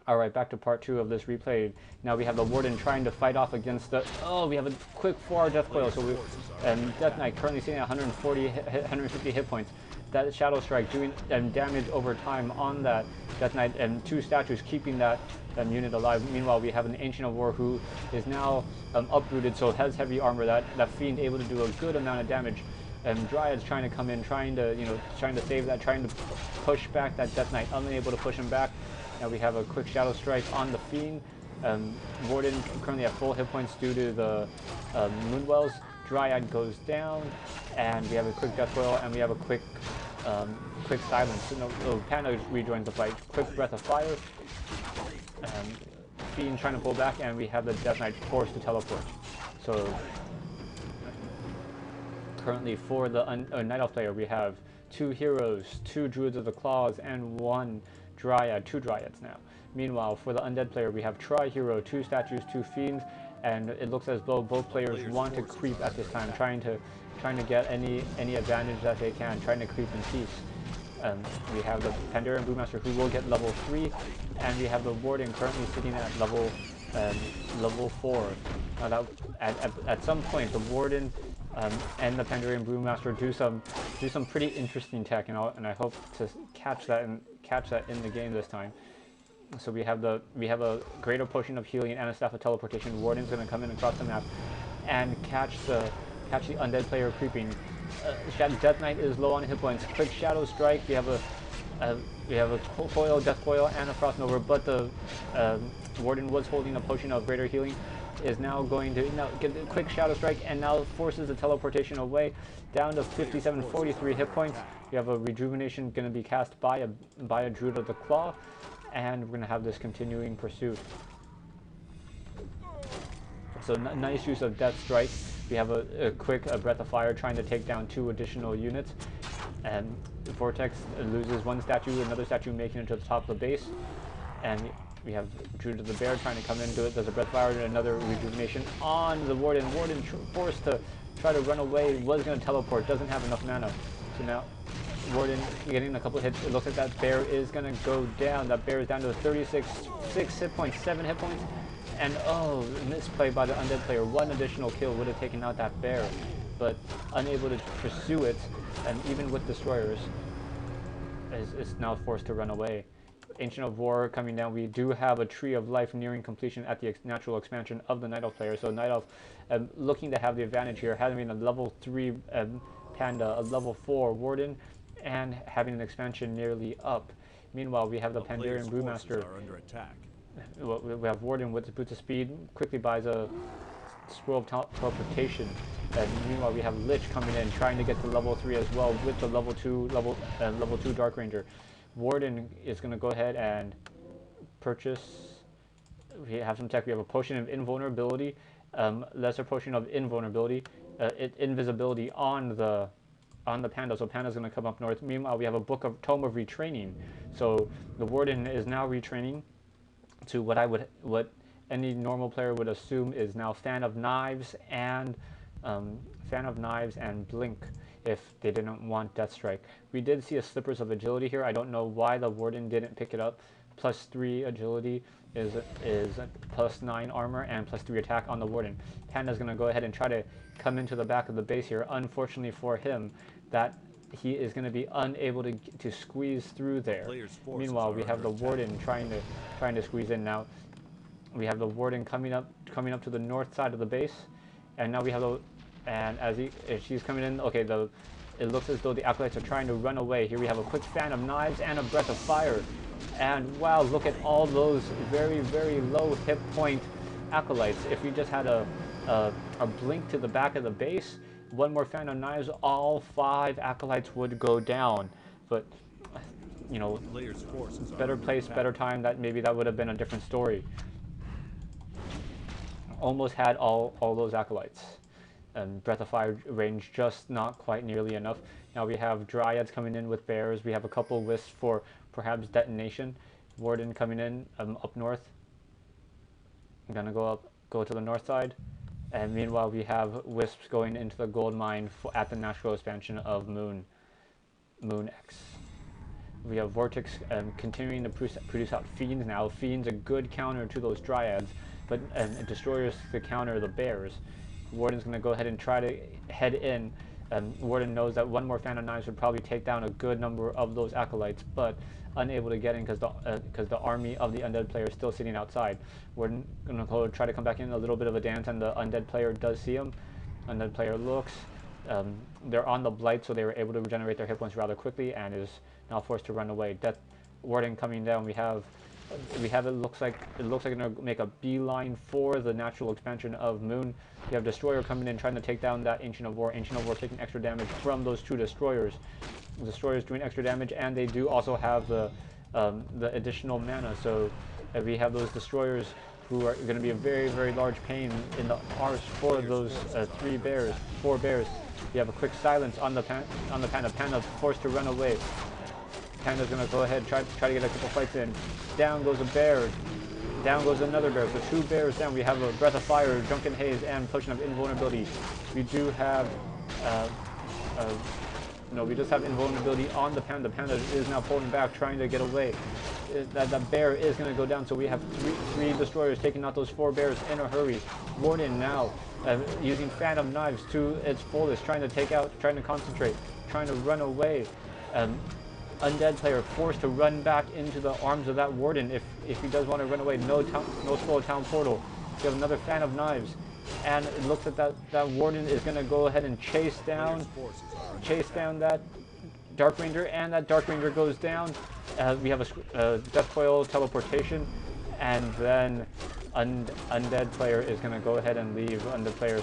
Alright, back to part 2 of this replay. Now we have the Warden trying to fight off against the... Oh, we have a quick 4-hour Death Coil, so we... Death Knight currently sitting at 150 hit points. That Shadow Strike doing damage over time on that Death Knight, and 2 statues keeping that unit alive. Meanwhile, we have an Ancient of War who is now uprooted, so has heavy armor. That Fiend able to do a good amount of damage. Dryad's trying to come in, trying to save that, trying to push back that Death Knight, unable to push him back. Now we have a quick Shadow Strike on the Fiend. Warden currently at full hit points due to the Moonwells. Dryad goes down, and we have a quick Death Coil, and we have a quick Silence. No, Panda rejoins the fight. Quick Breath of Fire. Fiend trying to pull back, and we have the Death Knight forced to teleport. So currently for the Night Elf player, we have 2 heroes, 2 Druids of the Claws, and 1 Dryad, 2 Dryads now. Meanwhile, for the Undead player, we have Tri-Hero, 2 statues, 2 Fiends, and it looks as though both players want to creep at this time, trying to get any advantage that they can, trying to creep in peace. We have the Pandaren Brewmaster who will get level 3, and we have the Warden currently sitting at level 4. Now that at some point the Warden and the Pandaren Brewmaster do some pretty interesting tech, and I hope to catch that in the game this time. So we have a Greater Potion of Healing and a Staff of Teleportation. Warden's going to come in across the map and catch the Undead player creeping. Death Knight is low on hit points. Quick Shadow Strike. We have a coil, Death Coil, and a Frost Nova, but the Warden was holding a Potion of Greater Healing. Is now going to get a quick Shadow Strike, and now forces the teleportation away down to 43 hit points. We have a Rejuvenation going to be cast by a Druid of the Claw, and we're going to have this continuing pursuit. So nice use of Death Strike. We have a quick Breath of Fire trying to take down 2 additional units, and Vortix loses 1 statue, another statue making it to the top of the base, and we have Druid of the Bear trying to come in, does a Breath of Fire and another Rejuvenation on the Warden. Warden forced to try to run away, was going to teleport, doesn't have enough mana. So now Warden getting a couple hits. It looks like that Bear is going to go down. That Bear is down to 6 hit points, 7 hit points. And oh, misplay by the Undead player. 1 additional kill would have taken out that Bear, but unable to pursue it, and even with Destroyers, is now forced to run away. Ancient of War coming down. We do have a Tree of Life nearing completion at the natural expansion of the Night Elf player. So Night Elf looking to have the advantage here, having a level 3 Panda, a level 4 Warden, and having an expansion nearly up. Meanwhile, we have the Pandaren Brewmaster. We have Warden with the Boots of Speed, quickly buys a Scroll of Teleportation. And meanwhile, we have Lich coming in, trying to get to level 3 as well with the level 2 Dark Ranger. Warden is going to go ahead and purchase. We have some tech. We have a Potion of Invulnerability, Lesser Potion of Invulnerability, Invisibility on the Panda. So Panda's going to come up north. Meanwhile, we have a Tome of Retraining. So the Warden is now retraining to what any normal player would assume is now Fan of Knives and Blink, if they didn't want Death Strike. We did see a Slippers of Agility here. I don't know why the Warden didn't pick it up. +3 Agility is +9 armor and +3 attack on the Warden. Panda's going to go ahead and try to come into the back of the base here. Unfortunately for him, that he is going to be unable to squeeze through there. Meanwhile, we have the Warden trying to squeeze in now. We have the Warden coming up to the north side of the base, and now we have the as she's coming in. Okay, it looks as though the Acolytes are trying to run away. Here we have a quick Fan of Knives and a Breath of Fire, and wow, look at all those very, very low hit point Acolytes. If we just had a Blink to the back of the base, 1 more Fan of Knives, all 5 Acolytes would go down. But you know, better place, better time. Maybe that would have been a different story. Almost had all those Acolytes. Breath of Fire range just not quite nearly enough. Now we have Dryads coming in with Bears. We have a couple Wisps for perhaps detonation. Warden coming in up north. I'm gonna go to the north side. And meanwhile, we have Wisps going into the gold mine at the natural expansion of Moon X. We have Vortix continuing to produce out Fiends now. Fiends a good counter to those Dryads, but Destroyers to counter the Bears. Warden's going to go ahead and try to head in. Warden knows that one more Fan of Knives would probably take down a good number of those Acolytes, but unable to get in because the army of the Undead player is still sitting outside. Warden going to try to come back in, a little bit of a dance, and the Undead player does see him. Undead player looks. They're on the Blight, so they were able to regenerate their hit points rather quickly, and is now forced to run away. Death Warden coming down. We have it looks like they're gonna make a beeline for the natural expansion of Moon. You have Destroyer coming in trying to take down that Ancient of War. Ancient of War taking extra damage from those two Destroyers. Destroyers doing extra damage, and they do also have the additional mana. So we have those Destroyers who are going to be a very, very large pain in the arse for those four bears. You have a quick silence on the Panda. Panda forced to run away. Panda's going to go ahead and try to get a couple fights in. Down goes a bear. Down goes another bear. So two bears down. We have a Breath of Fire, Drunken Haze, and Potion of Invulnerability. We do have we just have invulnerability on the Panda. Panda is now pulling back, trying to get away. That bear is going to go down, so we have three Destroyers taking out those four bears in a hurry. Warden now using Fan of Knives to its fullest, trying to concentrate, trying to run away. Undead player forced to run back into the arms of that Warden if he does want to run away. No scroll of Town Portal. We have another Fan of Knives, and it looks like that Warden is going to go ahead and chase down that Dark Ranger, and that Dark Ranger goes down. We have a Death Coil teleportation, and then Undead player is going to go ahead and leave. Undead player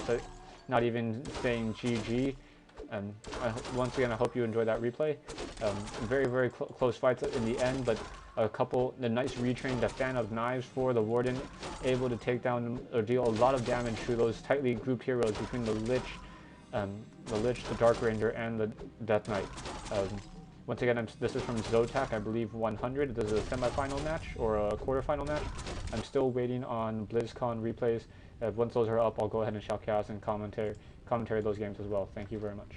not even saying GG. Once again, I hope you enjoyed that replay. Very, very close fights in the end, but the nice retrain, the Fan of Knives for the Warden, able to take down or deal a lot of damage to those tightly grouped heroes between the Lich, the Dark Ranger, and the Death Knight. Once again, this is from Zotac, I believe 100. This is a semi-final match or a quarter-final match. I'm still waiting on BlizzCon replays. Once those are up, I'll go ahead and shout chaos and commentary those games as well. Thank you very much.